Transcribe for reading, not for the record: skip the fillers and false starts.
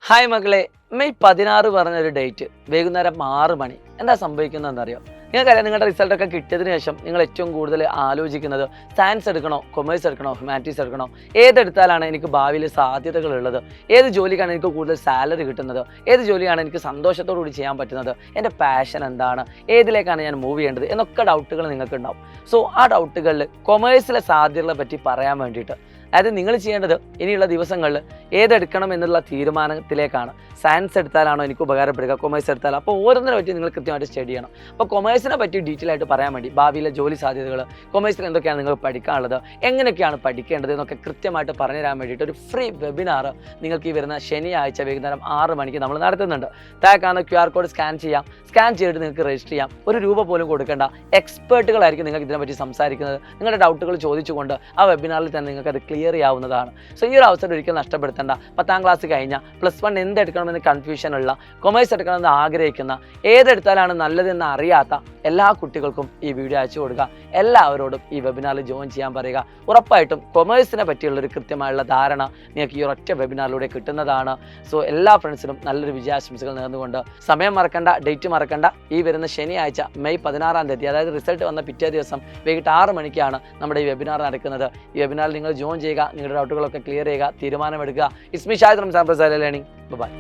Hi മക്കളെ, May 16 പറഞ്ഞൊരു date വൈകുന്നേരം 6 മണി. എന്താ സംഭവിക്കുന്നതെന്നറിയോ? നിങ്ങൾക്കറിയാം, നിങ്ങളുടെ റിസൾട്ടൊക്കെ കിട്ടിയതിന് ശേഷം നിങ്ങൾ ഏറ്റവും കൂടുതൽ ആലോചിക്കുന്നത് സയൻസ് എടുക്കണോ, കൊമേഴ്സ് എടുക്കണോ, ഹ്യൂമാനിറ്റീസ് എടുക്കണോ, ഏതെടുത്താലാണ് എനിക്ക് ഭാവിയിൽ സാധ്യതകളുള്ളത്, ഏത് ജോലിക്കാണ് എനിക്ക് കൂടുതൽ സാലറി കിട്ടുന്നത്, ഏത് ജോലിയാണ് എനിക്ക് സന്തോഷത്തോടു കൂടി ചെയ്യാൻ പറ്റുന്നത്, എൻ്റെ പാഷൻ എന്താണ്, ഏതിലേക്കാണ് ഞാൻ മൂവ് ചെയ്യേണ്ടത് എന്നൊക്കെ ഡൗട്ടുകൾ നിങ്ങൾക്ക് ഉണ്ടാവും. സോ ആ ഡൗട്ടുകളിൽ കൊമേഴ്സിലെ സാധ്യതകളെ പറ്റി പറയാൻ വേണ്ടിയിട്ട്, അതായത് നിങ്ങൾ ചെയ്യേണ്ടത് ഇനിയുള്ള ദിവസങ്ങളിൽ ഏതെടുക്കണം എന്നുള്ള തീരുമാനത്തിലേക്കാണ്. സയൻസ് എടുത്താലാണോ എനിക്ക് ഉപകാരപ്പെടുക, കൊമേഴ്സ് എടുത്താലോ, അപ്പോൾ ഓരോന്നിനെ പറ്റി നിങ്ങൾ കൃത്യമായിട്ട് സ്റ്റഡി ചെയ്യണം. അപ്പോൾ കൊമേഴ്സിനെ പറ്റി ഡീറ്റെയിൽ ആയിട്ട് പറയാൻ വേണ്ടി ഭാവിയിലെ ജോലി സാധ്യതകൾ, കൊമേഴ്സിൽ എന്തൊക്കെയാണ് നിങ്ങൾ പഠിക്കാനുള്ളത്, എങ്ങനെയൊക്കെയാണ് പഠിക്കേണ്ടത് എന്നൊക്കെ കൃത്യമായിട്ട് പറഞ്ഞു തരാൻ വേണ്ടിയിട്ട് ഒരു ഫ്രീ വെബിനാർ നിങ്ങൾക്ക് ഈ വരുന്ന ശനിയാഴ്ച വൈകുന്നേരം 6 മണിക്ക് നമ്മൾ നടത്തുന്നുണ്ട്. താഴെ QR കോഡ് സ്കാൻ ചെയ്യാം. സ്കാൻ ചെയ്തിട്ട് നിങ്ങൾക്ക് രജിസ്റ്റർ ചെയ്യാം. ₹1 പോലും കൊടുക്കേണ്ട. എക്സ്പേർട്ടുകളായിരിക്കും നിങ്ങൾക്ക് ഇതിനെപ്പറ്റി സംസാരിക്കുന്നത്. നിങ്ങളുടെ ഡൗട്ടുകൾ ചോദിച്ചുകൊണ്ട് ആ വെബിനാറിൽ തന്നെ നിങ്ങൾക്ക് അത് ക്ലിയർ ചെയ്യാവുന്നതാണ്. സോ ഈ ഒരു അവസരം ഒരിക്കലും നഷ്ടപ്പെടുത്തേണ്ട. 10ാം ക്ലാസ് കഴിഞ്ഞ +1 എന്തെടുക്കണമെന്ന് കൺഫ്യൂഷനുള്ള, കൊമേഴ്സ് എടുക്കണമെന്ന് ആഗ്രഹിക്കുന്ന, ഏതെടുത്താലാണ് നല്ലതെന്ന് അറിയാത്ത എല്ലാ കുട്ടികൾക്കും ഈ വീഡിയോ അയച്ചു കൊടുക്കുക. എല്ലാവരോടും ഈ വെബിനാറിൽ ജോയിൻ ചെയ്യാൻ പറയുക. ഉറപ്പായിട്ടും കൊമേഴ്സിനെ പറ്റിയുള്ളൊരു കൃത്യമായുള്ള ധാരണ നിങ്ങൾക്ക് ഈ ഒരൊറ്റ വെബിനാറിലൂടെ കിട്ടുന്നതാണ്. സോ എല്ലാ ഫ്രണ്ട്സിനും നല്ലൊരു വിജയാശംസകൾ നേർന്നുകൊണ്ട്, സമയം മറക്കണ്ട, ഡേറ്റ് മറക്കണ്ട. ഈ വരുന്ന ശനിയാഴ്ച മെയ് 16-ാം തീയതി, അതായത് റിസൾട്ട് വന്ന പിറ്റേ ദിവസം വൈകിട്ട് 6 മണിക്കാണ് നമ്മുടെ ഈ വെബിനാർ നടക്കുന്നത്. ഈ വെബിനാറിൽ നിങ്ങൾ ജോയിൻ ചെയ്യുക, നിങ്ങളുടെ ഡൗട്ടുകളൊക്കെ ക്ലിയർ ചെയ്യുക, തീരുമാനമെടുക്കുക. It's me Shahid Ramzan Prasad learning. By.